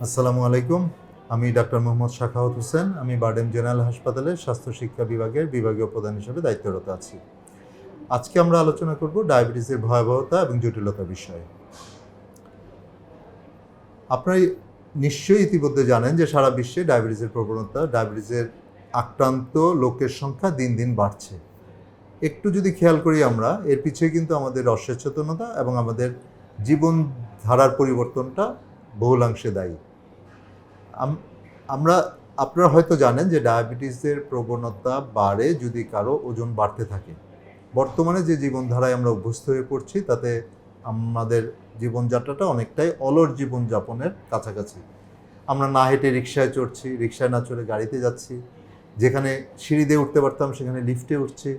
আসসালামু আলাইকুম। আমি ডাক্তার মোহাম্মদ শাখাওয়াত হোসেন। আমি বারডেম জেনারেল হাসপাতালের স্বাস্থ্য শিক্ষা বিভাগের বিভাগীয় প্রধান হিসেবে দায়িত্বরত আছি। আজকে আমরা আলোচনা করব ডায়াবেটিসের ভয়াবহতা এবং জটিলতা বিষয়ে। আপনারা নিশ্চয়ই ইতিমধ্যে জানেন যে সারা বিশ্বে ডায়াবেটিসের আক্রান্ত লোকের সংখ্যা দিন দিন বাড়ছে। একটু যদি খেয়াল করি আমরা, এর পিছিয়ে কিন্তু আমাদের অসচেতনতা এবং আমাদের জীবনধারার পরিবর্তনটা বহুলাংশে দায়ী। আমরা আপনারা হয়তো জানেন যে ডায়াবেটিসের প্রবণতা বাড়ে যদি কারো ওজন বাড়তে থাকে। বর্তমানে যে জীবনধারায় আমরা অভ্যস্ত হয়ে পড়ছি তাতে আমাদের জীবনযাত্রাটা অনেকটাই অলস জীবনযাপনের কাছাকাছি। আমরা না হেঁটে রিকশায় চড়ছি, রিকশায় না চড়ে গাড়িতে যাচ্ছি, যেখানে সিঁড়ি দিয়ে উঠতে পারতাম সেখানে লিফটে উঠছি।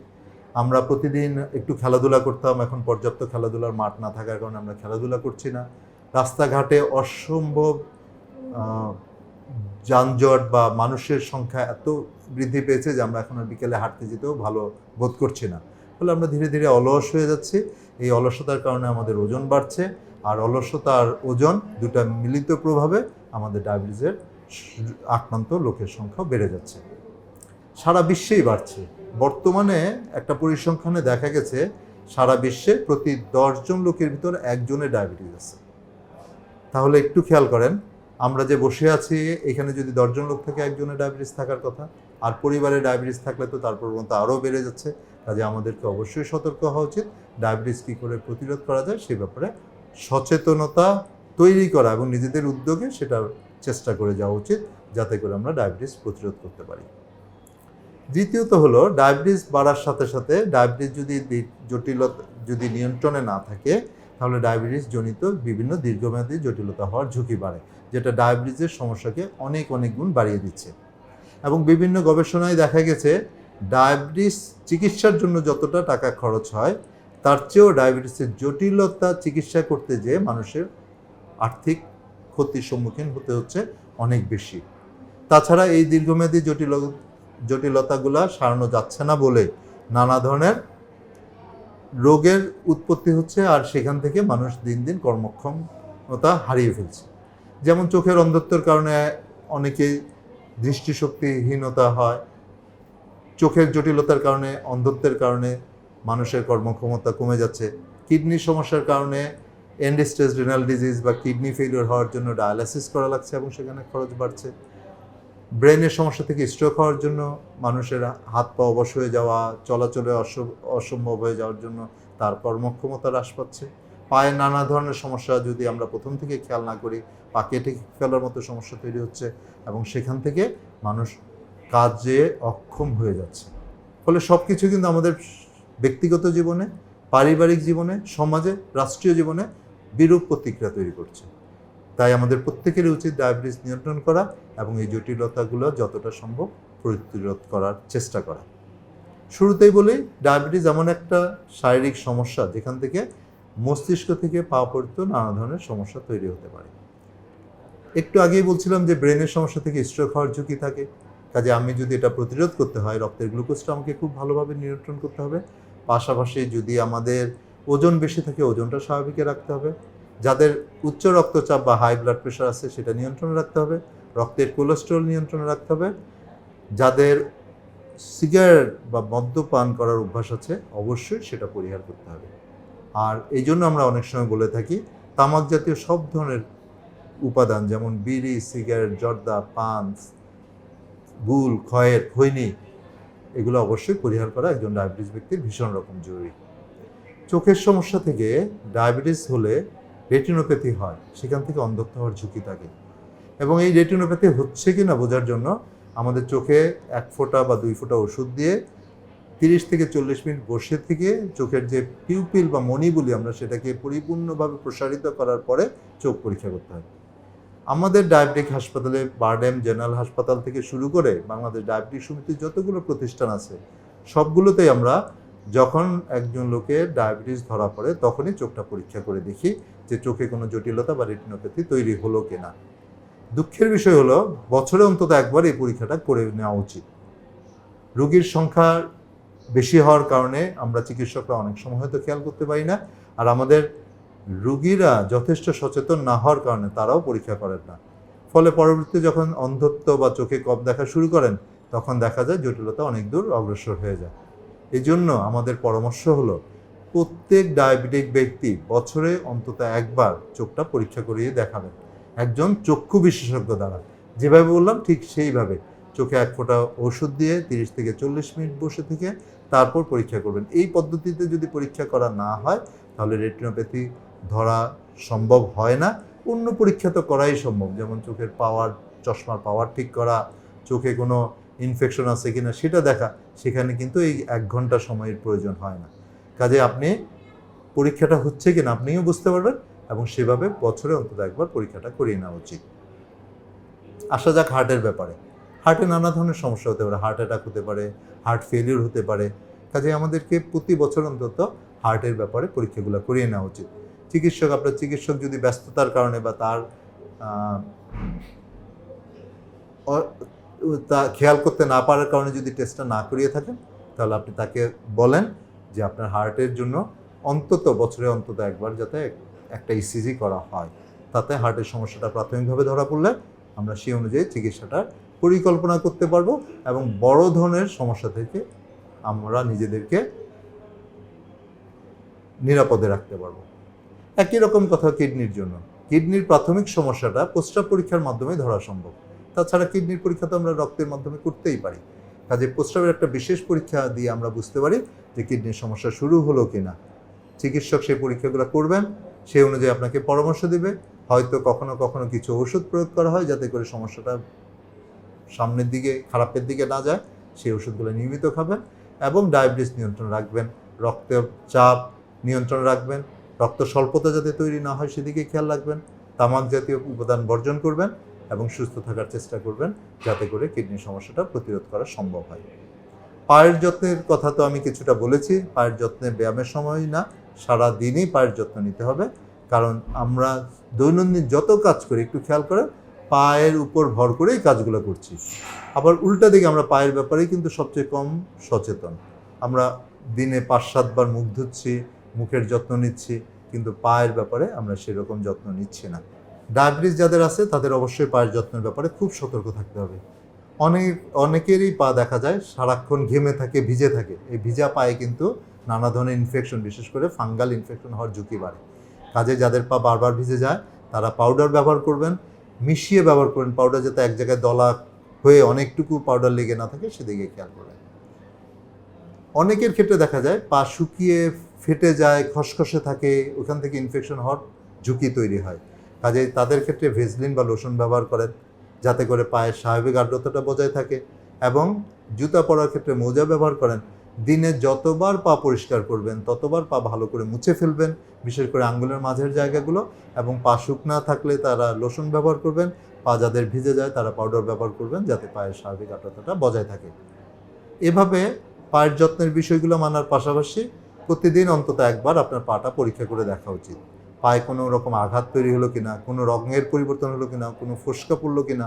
আমরা প্রতিদিন একটু খেলাধুলা করতাম, এখন পর্যাপ্ত খেলাধুলার মাঠ না থাকার কারণে আমরা খেলাধুলা করছি না। রাস্তাঘাটে অসম্ভব যানজট বা মানুষের সংখ্যা এত বৃদ্ধি পেয়েছে যে আমরা এখন আর বিকেলে হাঁটতে যেতেও ভালো বোধ করছি না। ফলে আমরা ধীরে ধীরে অলস হয়ে যাচ্ছি। এই অলসতার কারণে আমাদের ওজন বাড়ছে, আর অলসতা আর ওজন দুটা মিলিত প্রভাবে আমাদের ডায়াবেটিসের আক্রান্ত লোকের সংখ্যা বেড়ে যাচ্ছে, সারা বিশ্বেই বাড়ছে। বর্তমানে একটা পরিসংখ্যানে দেখা গেছে সারা বিশ্বে প্রতি 10 জন লোকের ভিতর একজনের ডায়াবেটিস আছে। তাহলে একটু খেয়াল করেন, আমরা যে বসে আছি এখানে যদি 10 জন লোক থাকে একজনের ডায়াবেটিস থাকার কথা, আর পরিবারে ডায়াবেটিস থাকলে তো তার প্রবণতা আরও বেড়ে যাচ্ছে। কাজে আমাদেরকে অবশ্যই সতর্ক হওয়া উচিত। ডায়াবেটিস কী করে প্রতিরোধ করা যায় সে ব্যাপারে সচেতনতা তৈরি করা এবং নিজেদের উদ্যোগে সেটার চেষ্টা করে যাওয়া উচিত, যাতে করে আমরা ডায়াবেটিস প্রতিরোধ করতে পারি। দ্বিতীয়ত হলো, ডায়াবেটিস বাড়ার সাথে সাথে ডায়াবেটিস যদি নিয়ন্ত্রণে না থাকে তাহলে ডায়াবেটিস জনিত বিভিন্ন দীর্ঘমেয়াদী জটিলতা হওয়ার ঝুঁকি বাড়ে, যেটা ডায়াবেটিসের সমস্যাকে অনেক গুণ বাড়িয়ে দিচ্ছে। এবং বিভিন্ন গবেষণায় দেখা গেছে ডায়াবেটিস চিকিৎসার জন্য যতটা টাকা খরচ হয় তার চেয়েও ডায়াবেটিসের জটিলতা চিকিৎসা করতে যেয়ে মানুষের আর্থিক ক্ষতির সম্মুখীন হতে হচ্ছে অনেক বেশি। তাছাড়া এই দীর্ঘমেয়াদী জটিলতাগুলো সারানো যাচ্ছে না বলে নানা ধরনের রোগের উৎপত্তি হচ্ছে, আর সেখান থেকে মানুষ দিন দিন কর্মক্ষমতা হারিয়ে ফেলছে। যেমন চোখের অন্ধত্বের কারণে অনেকেই দৃষ্টিশক্তিহীনতা হয়, চোখের জটিলতার কারণে অন্ধত্বের কারণে মানুষের কর্মক্ষমতা কমে যাচ্ছে, কিডনির সমস্যার কারণে এন্ড স্টেজ রিনাল ডিজিজ বা কিডনি ফেলিওর হওয়ার জন্য ডায়ালাইসিস করা লাগছে এবং সেখানে খরচ বাড়ছে। ব্রেনের সমস্যা থেকে স্ট্রোক হওয়ার জন্য মানুষের হাত পা অবশ হয়ে যাওয়া, চলাচলে অসম্ভব হয়ে যাওয়ার জন্য তার কর্মক্ষমতা হ্রাস পাচ্ছে। পায়ে নানা ধরনের সমস্যা যদি আমরা প্রথম থেকে খেয়াল না করি, পা কেটে ফেলার মতো সমস্যা তৈরি হচ্ছে এবং সেখান থেকে মানুষ কাজে অক্ষম হয়ে যাচ্ছে। ফলে সব কিছু কিন্তু আমাদের ব্যক্তিগত জীবনে, পারিবারিক জীবনে, সমাজে, রাষ্ট্রীয় জীবনে বিরূপ প্রতিক্রিয়া তৈরি করছে। তাই আমাদের প্রত্যেকেরই উচিত ডায়াবেটিস নিয়ন্ত্রণ করা এবং এই জটিলতাগুলো যতটা সম্ভব প্রতিরোধ করার চেষ্টা করা। শুরুতেই বলি, ডায়াবেটিস এমন একটা শারীরিক সমস্যা যেখান থেকে মস্তিষ্ক থেকে পা পর্যন্ত নানা ধরনের সমস্যা তৈরি হতে পারে। একটু আগেই বলছিলাম যে ব্রেনের সমস্যা থেকে স্ট্রোক হওয়ার ঝুঁকি থাকে। কাজে আমি যদি এটা প্রতিরোধ করতে হয়, রক্তের গ্লুকোজটা আমাকে খুব ভালোভাবে নিয়ন্ত্রণ করতে হবে। পাশাপাশি যদি আমাদের ওজন বেশি থাকে ওজনটা স্বাভাবিকে রাখতে হবে। যাদের উচ্চ রক্তচাপ বা হাই ব্লাড প্রেশার আছে সেটা নিয়ন্ত্রণে রাখতে হবে। রক্তের কোলেস্টেরল নিয়ন্ত্রণে রাখতে হবে। যাদের সিগারেট বা মদ্যপান করার অভ্যাস আছে অবশ্যই সেটা পরিহার করতে হবে। আর এই জন্য আমরা অনেক সময় বলে থাকি তামাক জাতীয় সব ধরনের উপাদান, যেমন বিড়ি, সিগারেট, জর্দা, পান, গুল, খৈনি, এগুলো অবশ্যই পরিহার করা একজন ডায়াবেটিস ব্যক্তির ভীষণ রকম জরুরি। চোখের সমস্যা থেকে ডায়াবেটিস হলে রেটিনোপ্যাথি হয়, সেখান থেকে অন্ধত্ব হওয়ার ঝুঁকি থাকে। এবং এই রেটিনোপ্যাথি হচ্ছে কি না বোঝার জন্য আমাদের চোখে 1 ফোঁটা বা 2 ফোঁটা ওষুধ দিয়ে 30 থেকে 40 মিনিট বসে থেকে চোখের যে পিউপিল বা মণি বলি আমরা, সেটাকে পরিপূর্ণভাবে প্রসারিত করার পরে চোখ পরীক্ষা করতে হয়। আমাদের ডায়াবেটিক হাসপাতালে বারডেম জেনারেল হাসপাতাল থেকে শুরু করে বাংলাদেশ ডায়াবেটিক সমিতির যতগুলো প্রতিষ্ঠান আছে সবগুলোতেই আমরা যখন একজন লোকের ডায়াবেটিস ধরা পড়ে তখনই চোখটা পরীক্ষা করে দেখি যে চোখে কোনো জটিলতা বা রেটিনোপ্যাথি তৈরি হলো কিনা। দুঃখের বিষয় হলো বছরে অন্তত একবার এই পরীক্ষাটা করে নেওয়া উচিত। রোগীর সংখ্যা বেশি হওয়ার কারণে আমরা চিকিৎসকরা অনেক সময় হয়তো খেয়াল করতে পারি না, আর আমাদের রোগীরা যথেষ্ট সচেতন না হওয়ার কারণে তারাও পরীক্ষা করেন না। ফলে পরবর্তীতে যখন অন্ধত্ব বা চোখে কম দেখা শুরু করেন তখন দেখা যায় জটিলতা অনেক দূর অগ্রসর হয়ে যায়। এই জন্য আমাদের পরামর্শ হলো প্রত্যেক ডায়াবেটিক ব্যক্তি বছরে অন্তত একবার চোখটা পরীক্ষা করিয়ে দেখাবেন একজন চক্ষু বিশেষজ্ঞ দ্বারা। যেভাবে বললাম ঠিক সেইভাবে চোখে এক ফোঁটা ওষুধ দিয়ে 30 থেকে 40 মিনিট বসে থেকে তারপর পরীক্ষা করবেন। এই পদ্ধতিতে যদি পরীক্ষা করা না হয় তাহলে রেটিনোপ্যাথি ধরা সম্ভব হয় না। অন্য পরীক্ষা তো করাই সম্ভব, যেমন চোখের পাওয়ার, চশমার পাওয়ার ঠিক করা, চোখে কোনো ইনফেকশন আছে কিনা সেটা দেখা, সেখানে কিন্তু এই 1 ঘন্টা সময়ের প্রয়োজন হয় না। কাজে আপনি পরীক্ষাটা হচ্ছে কিনা আপনিও বুঝতে পারবেন এবং সেভাবে বছরে অন্তত একবার পরীক্ষাটা করিয়ে নেওয়া উচিত। আসা যাক হার্টের ব্যাপারে। হার্টে নানা ধরনের সমস্যা হতে পারে, হার্ট অ্যাটাক হতে পারে, হার্ট ফেলিওর হতে পারে। কাজে আমাদেরকে প্রতি বছর অন্তত হার্টের ব্যাপারে পরীক্ষাগুলো করিয়ে নেওয়া উচিত। আপনার চিকিৎসক যদি ব্যস্ততার কারণে বা তার তা খেয়াল করতে না পারার কারণে যদি টেস্টটা না করিয়ে থাকেন তাহলে আপনি তাকে বলেন যে আপনার হার্টের জন্য অন্তত বছরে অন্তত একবার যাতে একটা ইসিজি করা হয়। তাতে হার্টের সমস্যাটা প্রাথমিকভাবে ধরা পড়লে আমরা সেই অনুযায়ী চিকিৎসাটার পরিকল্পনা করতে পারবো এবং বড় ধরনের সমস্যা থেকে আমরা নিজেদেরকে নিরাপদে রাখতে পারবো। একই রকম কথা কিডনির জন্য। কিডনির প্রাথমিক সমস্যাটা প্রস্রাব পরীক্ষার মাধ্যমে ধরা সম্ভব। তাছাড়া কিডনির পরীক্ষা তো আমরা রক্তের মাধ্যমে করতেই পারি। কাজে প্রস্রাবের একটা বিশেষ পরীক্ষা দিয়ে আমরা বুঝতে পারি যে কিডনির সমস্যা শুরু হলো কিনা। চিকিৎসক সেই পরীক্ষাগুলো করবেন, সেই অনুযায়ী আপনাকে পরামর্শ দেবে। হয়তো কখনো কখনো কিছু ওষুধ প্রয়োগ করা হয় যাতে করে সমস্যাটা সামনের দিকে, খারাপের দিকে না যায়। সেই ওষুধগুলো নিয়মিত খাবেন এবং ডায়াবেটিস নিয়ন্ত্রণ রাখবেন, রক্তের চাপ নিয়ন্ত্রণ রাখবেন, রক্ত স্বল্পতা যাতে তৈরি না হয় সেদিকে খেয়াল রাখবেন, তামাক জাতীয় উপাদান বর্জন করবেন এবং সুস্থ থাকার চেষ্টা করবেন যাতে করে কিডনির সমস্যাটা প্রতিরোধ করা সম্ভব হয়। পায়ের যত্নের কথা তো আমি কিছুটা বলেছি। পায়ের যত্নে ব্যায়ামের সময় না, সারা দিনই পায়ের যত্ন নিতে হবে। কারণ আমরা দৈনন্দিন যত কাজ করি একটু খেয়াল করেন পায়ের উপর ভর করেই কাজগুলো করছি। আবার উল্টা দিকে আমরা পায়ের ব্যাপারেই কিন্তু সবচেয়ে কম সচেতন। আমরা দিনে 5-7 বার মুখ ধুচ্ছি, মুখের যত্ন নিচ্ছি, কিন্তু পায়ের ব্যাপারে আমরা সেরকম যত্ন নিচ্ছি না। ডায়াবেটিস যাদের আছে তাদের অবশ্যই পায়ের যত্নের ব্যাপারে খুব সতর্ক থাকতে হবে। অনেকেরই পা দেখা যায় সারাক্ষণ ঘেমে থাকে, ভিজে থাকে। এই ভিজা পায়ে কিন্তু নানা ধরনের ইনফেকশন, বিশেষ করে ফাঙ্গাল ইনফেকশন হওয়ার ঝুঁকি বাড়ে। কাজে যাদের পা বারবার ভিজে যায় তারা পাউডার ব্যবহার করবেন, মিশিয়ে ব্যবহার করবেন। পাউডার যাতে এক জায়গায় দলা হয়ে অনেকটুকু পাউডার লেগে না থাকে সেদিকে খেয়াল করবেন। অনেকের ক্ষেত্রে দেখা যায় পা শুকিয়ে ফেটে যায়, খসখসে থাকে, ওখান থেকে ইনফেকশন হওয়ার ঝুঁকি তৈরি হয়। কাজে তাদের ক্ষেত্রে ভেসলিন বা লোশন ব্যবহার করেন যাতে করে পায়ের স্বাভাবিক আর্দ্রতাটা বজায় থাকে এবং জুতা পরার ক্ষেত্রে মোজা ব্যবহার করেন। দিনে যতবার পা পরিষ্কার করবেন ততবার পা ভালো করে মুছে ফেলবেন, বিশেষ করে আঙ্গুলের মাঝের জায়গাগুলো, এবং পা শুকনা থাকলে তারা লোশন ব্যবহার করবেন। পা যাদের ভিজে যায় তারা পাউডার ব্যবহার করবেন যাতে পায়ের স্বাভাবিক আর্দ্রতাটা বজায় থাকে। এভাবে পায়ের যত্নের বিষয়গুলো মানার পাশাপাশি প্রতিদিন অন্তত একবার আপনার পাটা পরীক্ষা করে দেখা উচিত। পায়ে কোনো রকম আঘাত তৈরি হলো কিনা, কোনো রঙের পরিবর্তন হলো কিনা, কোনো ফোসকা পড়লো কিনা,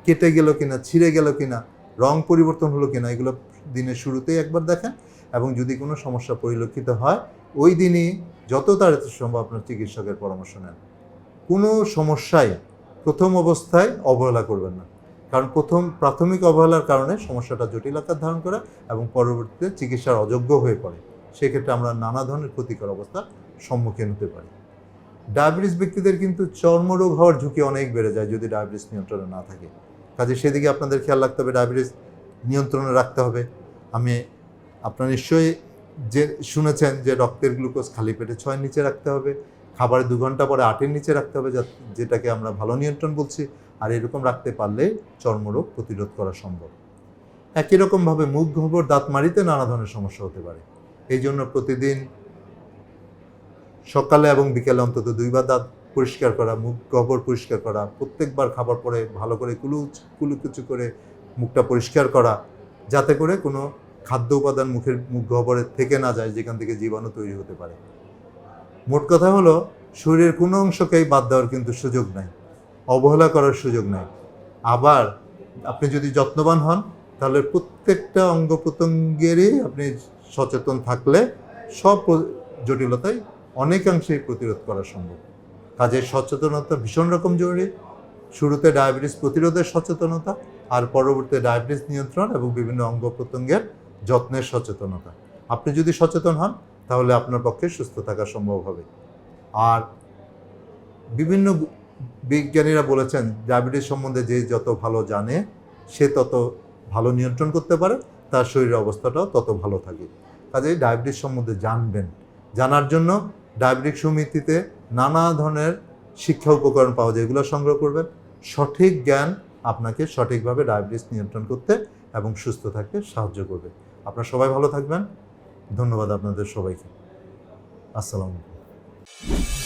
কেটে গেল কিনা, ছিঁড়ে গেল কিনা, রং পরিবর্তন হলো কিনা, এগুলো দিনের শুরুতেই একবার দেখেন এবং যদি কোনো সমস্যা পরিলক্ষিত হয় ওই দিনই যত তাড়াতাড়ি সম্ভব আপনার চিকিৎসকের পরামর্শ নেন। কোনো সমস্যায় প্রথম অবস্থায় অবহেলা করবেন না, কারণ প্রাথমিক অবহেলার কারণে সমস্যাটা জটিল আকার ধারণ করে এবং পরবর্তীতে চিকিৎসার অযোগ্য হয়ে পড়ে। সেক্ষেত্রে আমরা নানা ধরনের ক্ষতিকর অবস্থার সম্মুখীন হতে পারি। ডায়াবেটিস ব্যক্তিদের কিন্তু চর্মরোগ হওয়ার ঝুঁকি অনেক বেড়ে যায় যদি ডায়াবেটিস নিয়ন্ত্রণে না থাকে। কাজে সেদিকে আপনাদের খেয়াল রাখতে হবে, ডায়াবেটিস নিয়ন্ত্রণে রাখতে হবে। আপনারা নিশ্চয়ই শুনেছেন যে রক্তের গ্লুকোজ খালি পেটে 6-এর নিচে রাখতে হবে, খাবারের 2 ঘন্টা পরে 8-এর নিচে রাখতে হবে, যেটাকে আমরা ভালো নিয়ন্ত্রণ বলছি। আর এরকম রাখতে পারলে চর্মরোগ প্রতিরোধ করা সম্ভব। একই রকমভাবে মুখ গহ্বর, দাঁত মাড়িতে নানা ধরনের সমস্যা হতে পারে। এই জন্য প্রতিদিন সকালে এবং বিকেলে অন্তত 2 বার দাঁত পরিষ্কার করা, মুখ গহ্বর পরিষ্কার করা, প্রত্যেকবার খাবার পরে ভালো করে কুলুকুচু করে মুখটা পরিষ্কার করা, যাতে করে কোনো খাদ্য উপাদান মুখ গহ্বরে থেকে না যায় যেখান থেকে জীবাণু তৈরি হতে পারে। মোট কথা হলো শরীরের কোনো অংশকেই বাদ দেওয়ার কিন্তু সুযোগ নাই, অবহেলা করার সুযোগ নাই। আবার আপনি যদি যত্নবান হন তাহলে প্রত্যেকটা অঙ্গ প্রত্যঙ্গেরই আপনি সচেতন থাকলে সব জটিলতাই অনেকাংশেই প্রতিরোধ করা সম্ভব। কাজের সচেতনতা ভীষণ রকম জরুরি। শুরুতে ডায়াবেটিস প্রতিরোধের সচেতনতা, আর পরবর্তীতে ডায়াবেটিস নিয়ন্ত্রণ এবং বিভিন্ন অঙ্গ প্রত্যঙ্গের যত্নের সচেতনতা। আপনি যদি সচেতন হন তাহলে আপনার পক্ষে সুস্থ থাকা সম্ভব হবে। আর বিভিন্ন বিজ্ঞানীরা বলেছেন ডায়াবেটিস সম্বন্ধে যে যত ভালো জানে সে তত ভালো নিয়ন্ত্রণ করতে পারে, তার শরীরের অবস্থাটাও তত ভালো থাকে। কাজেই ডায়াবেটিস সম্বন্ধে জানবেন। জানার জন্য ডায়াবেটিক সমিতিতে নানা ধরনের শিক্ষা উপকরণ পাওয়া যায়, এগুলো সংগ্রহ করবেন। সঠিক জ্ঞান আপনাকে সঠিকভাবে ডায়াবেটিস নিয়ন্ত্রণ করতে এবং সুস্থ থাকতে সাহায্য করবে। আপনারা সবাই ভালো থাকবেন। ধন্যবাদ আপনাদের সবাইকে। আসসালামু আলাইকুম।